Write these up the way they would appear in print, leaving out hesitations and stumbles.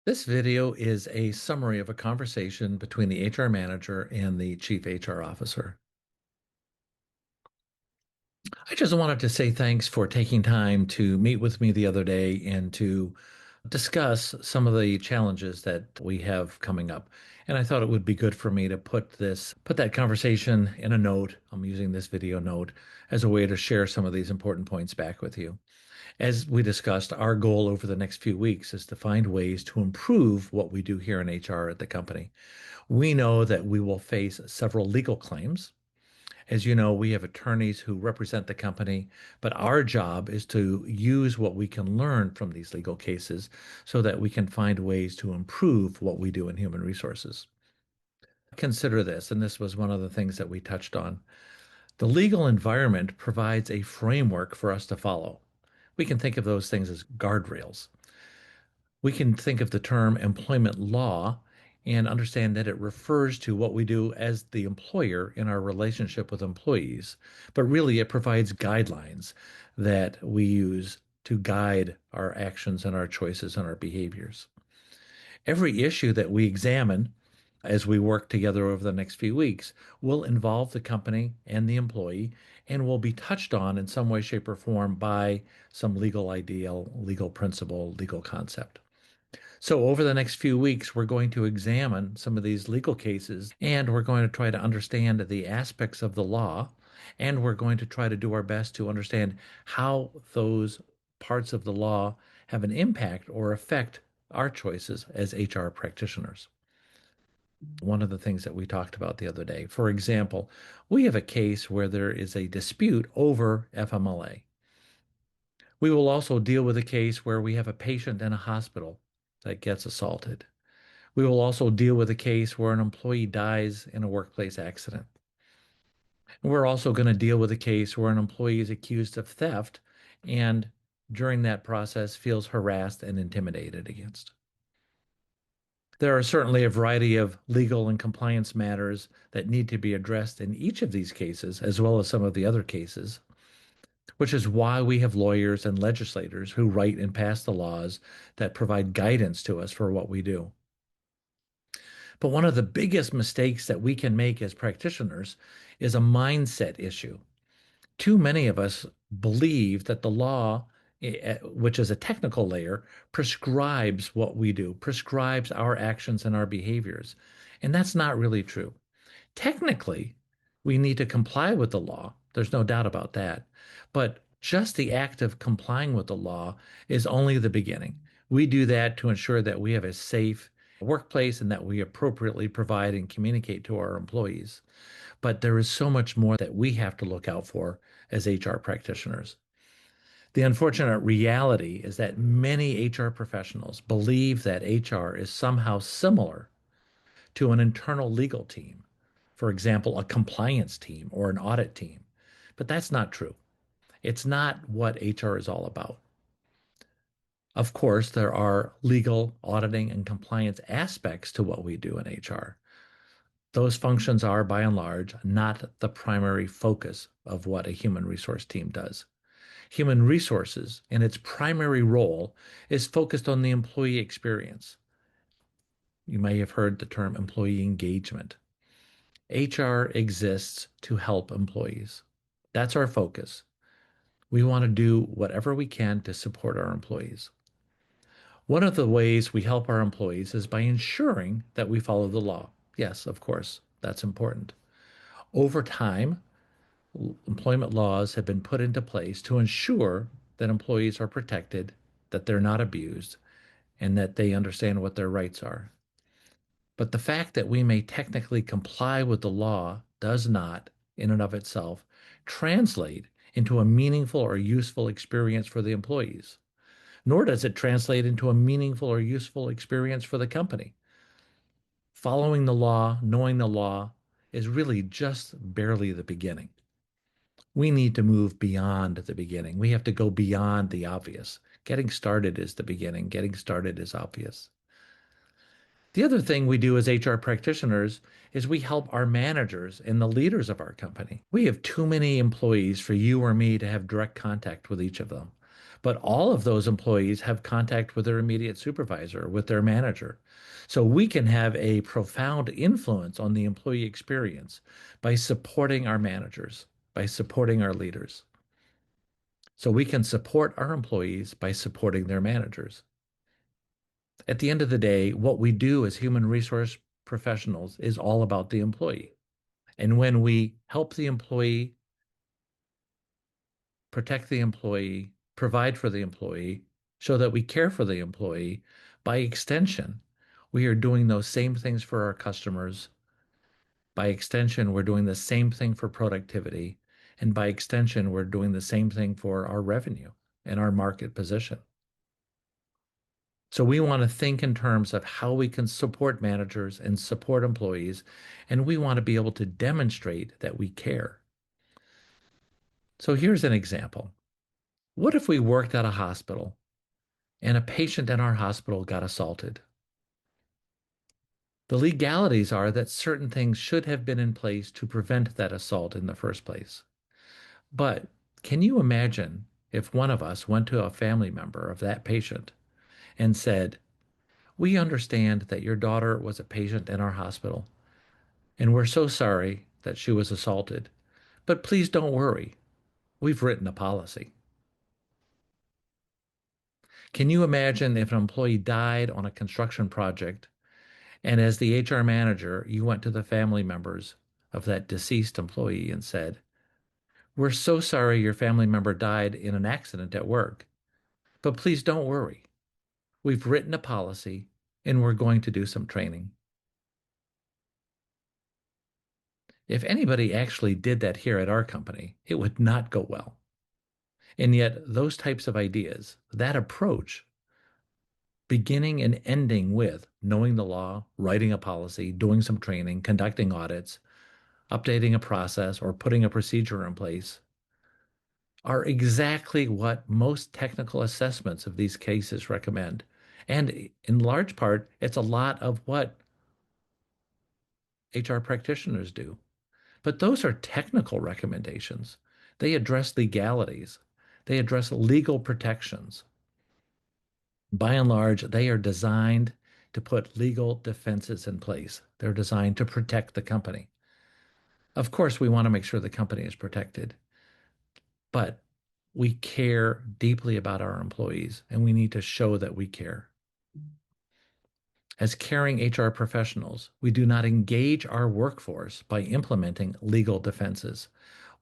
This video is a summary of a conversation between the HR manager and the chief HR officer. I just wanted to say thanks for taking time to meet with me the other day and to discuss some of the challenges that we have coming up. And I thought it would be good for me to put that conversation in a note. I'm using this video note as a way to share some of these important points back with you. As we discussed, our goal over the next few weeks is to find ways to improve what we do here in HR at the company. We know that we will face several legal claims. As you know, we have attorneys who represent the company, but our job is to use what we can learn from these legal cases so that we can find ways to improve what we do in human resources. Consider this, and this was one of the things that we touched on. The legal environment provides a framework for us to follow. We can think of those things as guardrails. We can think of the term employment law and understand that it refers to what we do as the employer in our relationship with employees. But really, it provides guidelines that we use to guide our actions and our choices and our behaviors. Every issue that we examine as we work together over the next few weeks will involve the company and the employee and will be touched on in some way, shape, or form by some legal ideal, legal principle, legal concept. So, over the next few weeks, we're going to examine some of these legal cases and we're going to try to understand the aspects of the law. And we're going to try to do our best to understand how those parts of the law have an impact or affect our choices as HR practitioners. One of the things that we talked about the other day, for example, we have a case where there is a dispute over FMLA. We will also deal with a case where we have a patient in a hospital that gets assaulted. We will also deal with a case where an employee dies in a workplace accident. And we're also going to deal with a case where an employee is accused of theft and during that process feels harassed and intimidated against. There are certainly a variety of legal and compliance matters that need to be addressed in each of these cases, as well as some of the other cases, which is why we have lawyers and legislators who write and pass the laws that provide guidance to us for what we do. But one of the biggest mistakes that we can make as practitioners is a mindset issue. Too many of us believe that the law, which is a technical layer, prescribes what we do, prescribes our actions and our behaviors. And that's not really true. Technically, we need to comply with the law. There's no doubt about that. But just the act of complying with the law is only the beginning. We do that to ensure that we have a safe workplace and that we appropriately provide and communicate to our employees. But there is so much more that we have to look out for as HR practitioners. The unfortunate reality is that many HR professionals believe that HR is somehow similar to an internal legal team, for example, a compliance team or an audit team. But that's not true. It's not what HR is all about. Of course, there are legal, auditing, and compliance aspects to what we do in HR. Those functions are, by and large, not the primary focus of what a human resource team does. Human resources, in its primary role, is focused on the employee experience. You may have heard the term employee engagement. HR exists to help employees. That's our focus. We want to do whatever we can to support our employees. One of the ways we help our employees is by ensuring that we follow the law. Yes, of course, that's important. Over time, employment laws have been put into place to ensure that employees are protected, that they're not abused, and that they understand what their rights are. But the fact that we may technically comply with the law does not, in and of itself, translate into a meaningful or useful experience for the employees, nor does it translate into a meaningful or useful experience for the company. Following the law, knowing the law, is really just barely the beginning. We need to move beyond the beginning. We have to go beyond the obvious. Getting started is the beginning. Getting started is obvious. The other thing we do as HR practitioners is we help our managers and the leaders of our company. We have too many employees for you or me to have direct contact with each of them. but all of those employees have contact with their immediate supervisor, with their manager. So we can have a profound influence on the employee experience by supporting our managers, by supporting our leaders. So we can support our employees by supporting their managers. At the end of the day, what we do as human resource professionals is all about the employee. And when we help the employee, protect the employee, provide for the employee, show that we care for the employee, by extension, we are doing those same things for our customers. By extension, we're doing the same thing for productivity. And by extension, we're doing the same thing for our revenue and our market position. So we want to think in terms of how we can support managers and support employees, and we want to be able to demonstrate that we care. So here's an example. What if we worked at a hospital and a patient in our hospital got assaulted? The legalities are that certain things should have been in place to prevent that assault in the first place. But can you imagine if one of us went to a family member of that patient and said, "We understand that your daughter was a patient in our hospital, and we're so sorry that she was assaulted, but please don't worry. We've written a policy." Can you imagine if an employee died on a construction project, and as the HR manager, you went to the family members of that deceased employee and said, "We're so sorry your family member died in an accident at work, but please don't worry. We've written a policy and we're going to do some training." If anybody actually did that here at our company, it would not go well. And yet, those types of ideas, that approach, beginning and ending with knowing the law, writing a policy, doing some training, conducting audits, updating a process, or putting a procedure in place, are exactly what most technical assessments of these cases recommend. And in large part, it's a lot of what HR practitioners do. But those are technical recommendations. They address legalities. They address legal protections. By and large, they are designed to put legal defenses in place. They're designed to protect the company. Of course, we want to make sure the company is protected, but we care deeply about our employees and we need to show that we care. As caring HR professionals, we do not engage our workforce by implementing legal defenses.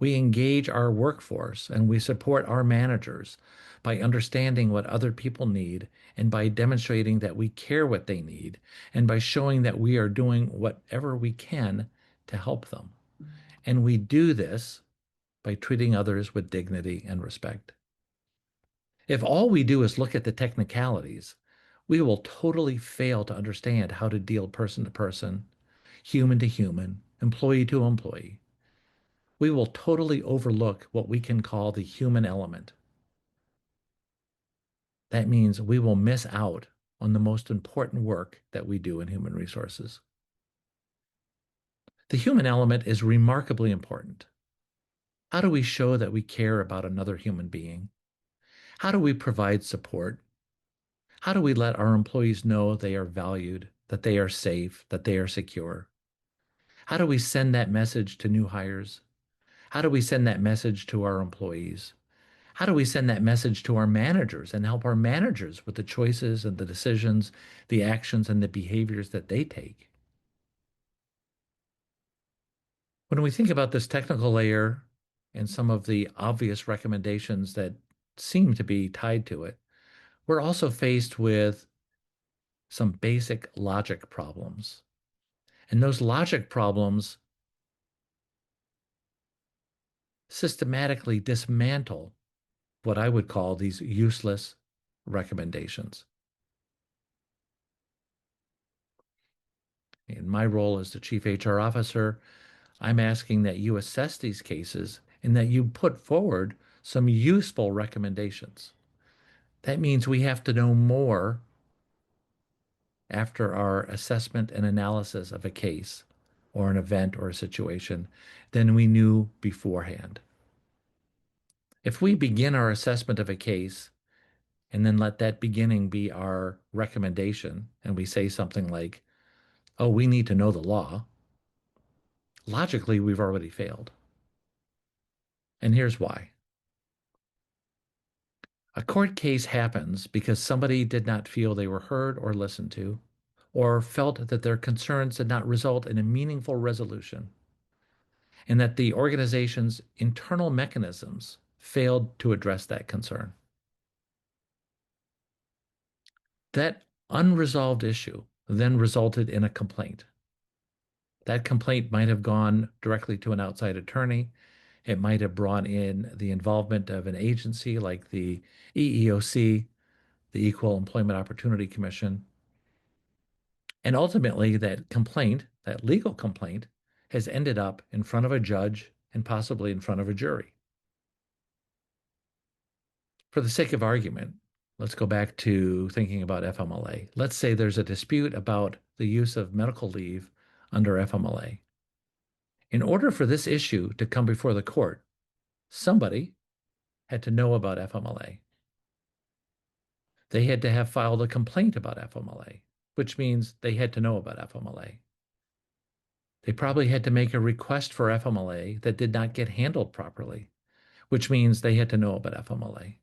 We engage our workforce and we support our managers by understanding what other people need and by demonstrating that we care what they need and by showing that we are doing whatever we can to help them. And we do this by treating others with dignity and respect. If all we do is look at the technicalities, we will totally fail to understand how to deal person to person, human to human, employee to employee. We will totally overlook what we can call the human element. That means we will miss out on the most important work that we do in human resources. The human element is remarkably important. How do we show that we care about another human being? How do we provide support? How do we let our employees know they are valued, that they are safe, that they are secure? How do we send that message to new hires? How do we send that message to our employees? How do we send that message to our managers and help our managers with the choices and the decisions, the actions and the behaviors that they take? When we think about this technical layer and some of the obvious recommendations that seem to be tied to it, we're also faced with some basic logic problems. And those logic problems systematically dismantle what I would call these useless recommendations. In my role as the Chief HR Officer, I'm asking that you assess these cases and that you put forward some useful recommendations. That means we have to know more after our assessment and analysis of a case or an event or a situation than we knew beforehand. If we begin our assessment of a case and then let that beginning be our recommendation, and we say something like, oh, we need to know the law, logically, we've already failed. And here's why. A court case happens because somebody did not feel they were heard or listened to, or felt that their concerns did not result in a meaningful resolution, and that the organization's internal mechanisms failed to address that concern. That unresolved issue then resulted in a complaint. That complaint might have gone directly to an outside attorney. It might have brought in the involvement of an agency like the EEOC, the Equal Employment Opportunity Commission. And ultimately, that complaint, that legal complaint, has ended up in front of a judge and possibly in front of a jury. For the sake of argument, let's go back to thinking about FMLA. Let's say there's a dispute about the use of medical leave under FMLA. In order for this issue to come before the court, somebody had to know about FMLA. They had to have filed a complaint about FMLA, which means they had to know about FMLA. They probably had to make a request for FMLA that did not get handled properly, which means they had to know about FMLA.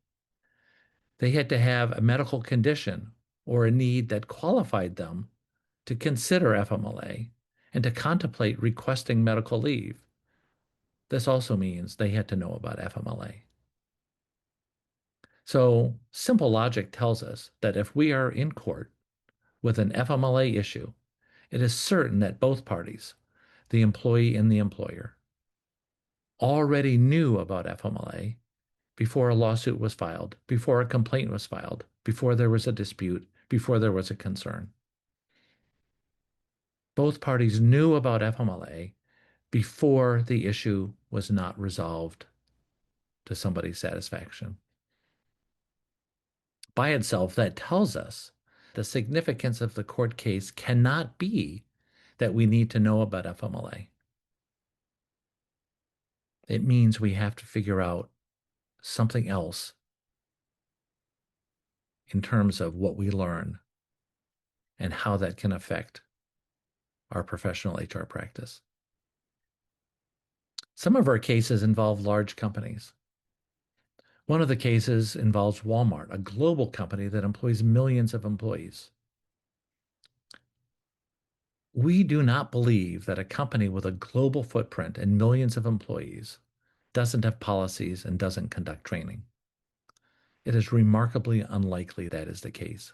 They had to have a medical condition or a need that qualified them to consider FMLA and to contemplate requesting medical leave. This also means they had to know about FMLA. So simple logic tells us that if we are in court with an FMLA issue, it is certain that both parties, the employee and the employer, already knew about FMLA before a lawsuit was filed, before a complaint was filed, before there was a dispute, before there was a concern. Both parties knew about FMLA before the issue was not resolved to somebody's satisfaction. By itself, that tells us the significance of the court case cannot be that we need to know about FMLA. It means we have to figure out something else in terms of what we learn and how that can affect our professional HR practice. Some of our cases involve large companies. One of the cases involves Walmart, a global company that employs millions of employees. We do not believe that a company with a global footprint and millions of employees doesn't have policies and doesn't conduct training. It is remarkably unlikely that is the case.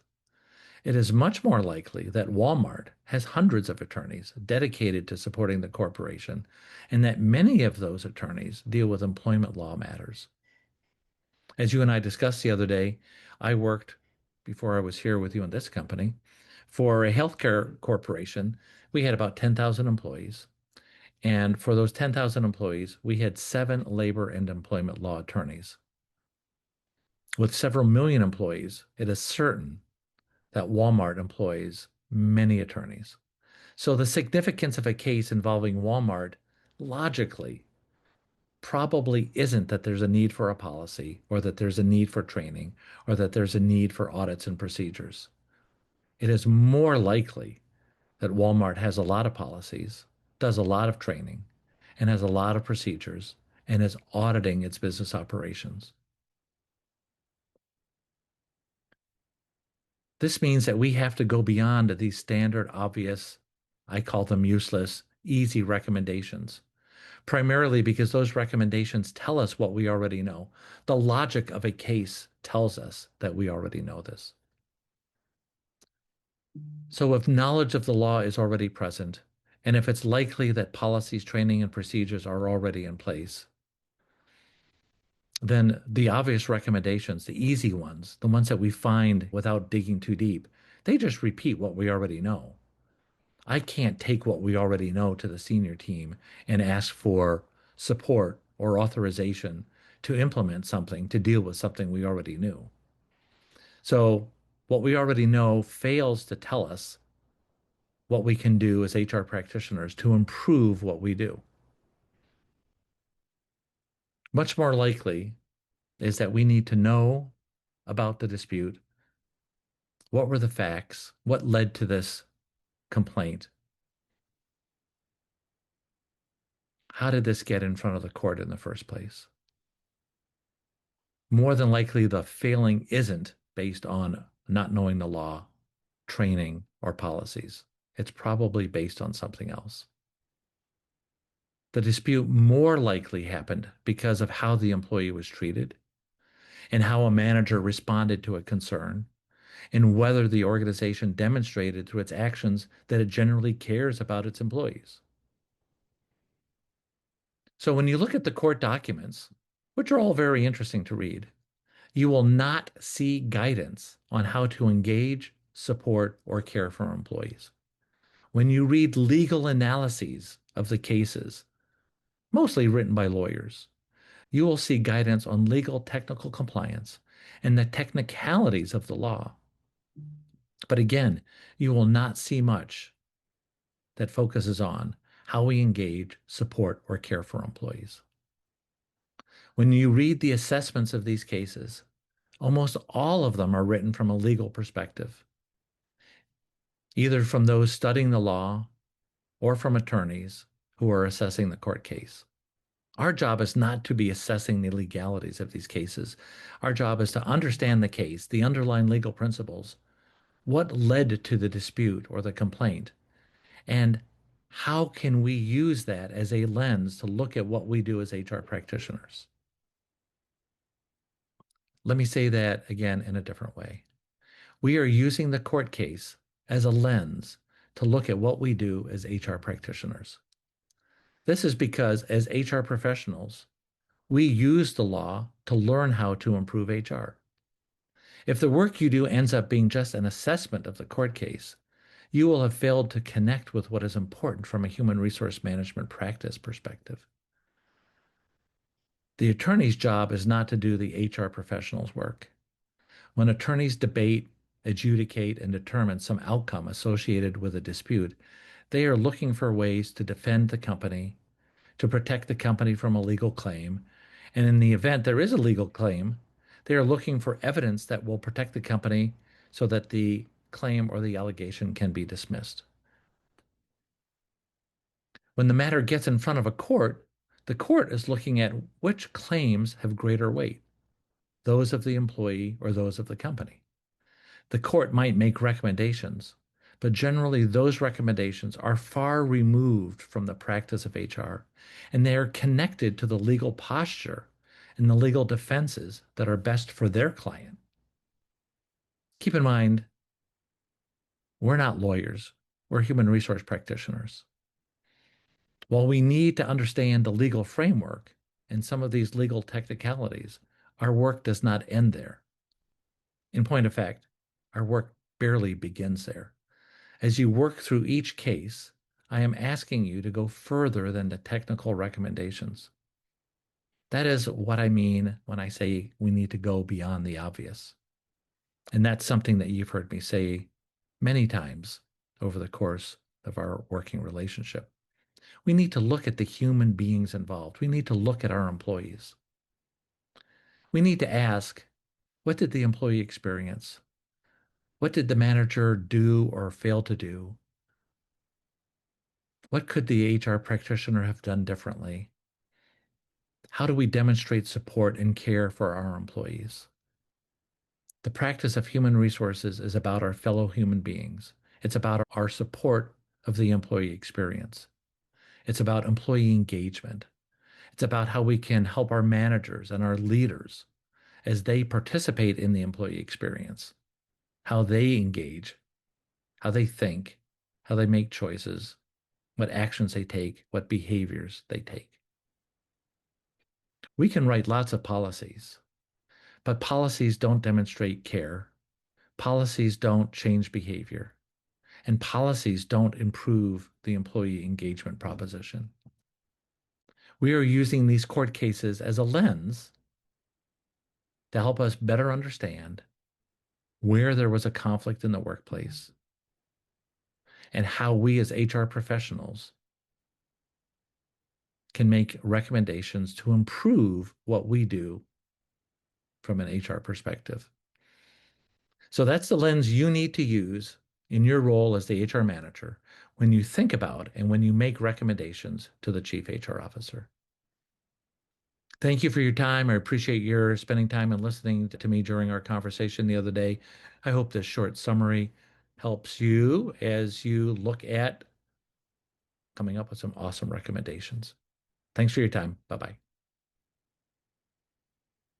It is much more likely that Walmart has hundreds of attorneys dedicated to supporting the corporation, and that many of those attorneys deal with employment law matters. As you and I discussed the other day, I worked, before I was here with you in this company, for a healthcare corporation. We had about 10,000 employees. And for those 10,000 employees, we had 7 labor and employment law attorneys. With several million employees, it is certain that Walmart employs many attorneys. So the significance of a case involving Walmart logically probably isn't that there's a need for a policy or that there's a need for training or that there's a need for audits and procedures. It is more likely that Walmart has a lot of policies, does a lot of training, and has a lot of procedures and is auditing its business operations. This means that we have to go beyond these standard, obvious, I call them useless, easy recommendations, primarily because those recommendations tell us what we already know. The logic of a case tells us that we already know this. So if knowledge of the law is already present, and if it's likely that policies, training, and procedures are already in place, then the obvious recommendations, the easy ones, the ones that we find without digging too deep, they just repeat what we already know. I can't take what we already know to the senior team and ask for support or authorization to implement something to deal with something we already knew. So what we already know fails to tell us what we can do as HR practitioners to improve what we do. Much more likely is that we need to know about the dispute. What were the facts? What led to this complaint? How did this get in front of the court in the first place? More than likely, the failing isn't based on not knowing the law, training, or policies. It's probably based on something else. The dispute more likely happened because of how the employee was treated and how a manager responded to a concern and whether the organization demonstrated through its actions that it generally cares about its employees. So when you look at the court documents, which are all very interesting to read, you will not see guidance on how to engage, support, or care for employees. When you read legal analyses of the cases, mostly written by lawyers, you will see guidance on legal technical compliance and the technicalities of the law. But again, you will not see much that focuses on how we engage, support, or care for employees. When you read the assessments of these cases, almost all of them are written from a legal perspective, either from those studying the law or from attorneys who are assessing the court case. Our job is not to be assessing the legalities of these cases. Our job is to understand the case, the underlying legal principles, what led to the dispute or the complaint, and how can we use that as a lens to look at what we do as HR practitioners. Let me say that again in a different way. We are using the court case as a lens to look at what we do as HR practitioners. This is because as HR professionals, we use the law to learn how to improve HR. If the work you do ends up being just an assessment of the court case, you will have failed to connect with what is important from a human resource management practice perspective. The attorney's job is not to do the HR professional's work. When attorneys debate, adjudicate, and determine some outcome associated with a dispute, they are looking for ways to defend the company, to protect the company from a legal claim, and in the event there is a legal claim, they are looking for evidence that will protect the company so that the claim or the allegation can be dismissed. When the matter gets in front of a court, the court is looking at which claims have greater weight, those of the employee or those of the company. The court might make recommendations, but generally those recommendations are far removed from the practice of HR, and they are connected to the legal posture and the legal defenses that are best for their client. Keep in mind, we're not lawyers, we're human resource practitioners. While we need to understand the legal framework and some of these legal technicalities, our work does not end there. In point of fact, our work barely begins there. As you work through each case, I am asking you to go further than the technical recommendations. That is what I mean when I say we need to go beyond the obvious. And that's something that you've heard me say many times over the course of our working relationship. We need to look at the human beings involved. We need to look at our employees. We need to ask, what did the employee experience? What did the manager do or fail to do? What could the HR practitioner have done differently? How do we demonstrate support and care for our employees? The practice of human resources is about our fellow human beings. It's about our support of the employee experience. It's about employee engagement. It's about how we can help our managers and our leaders as they participate in the employee experience, how they engage, how they think, how they make choices, what actions they take, what behaviors they take. We can write lots of policies, but policies don't demonstrate care. Policies don't change behavior, and policies don't improve the employee engagement proposition. We are using these court cases as a lens to help us better understand where there was a conflict in the workplace and how we as HR professionals can make recommendations to improve what we do from an HR perspective. So that's the lens you need to use in your role as the HR manager when you think about and when you make recommendations to the chief HR officer. Thank you for your time. I appreciate your spending time and listening to me during our conversation the other day. I hope this short summary helps you as you look at coming up with some awesome recommendations. Thanks for your time. Bye bye.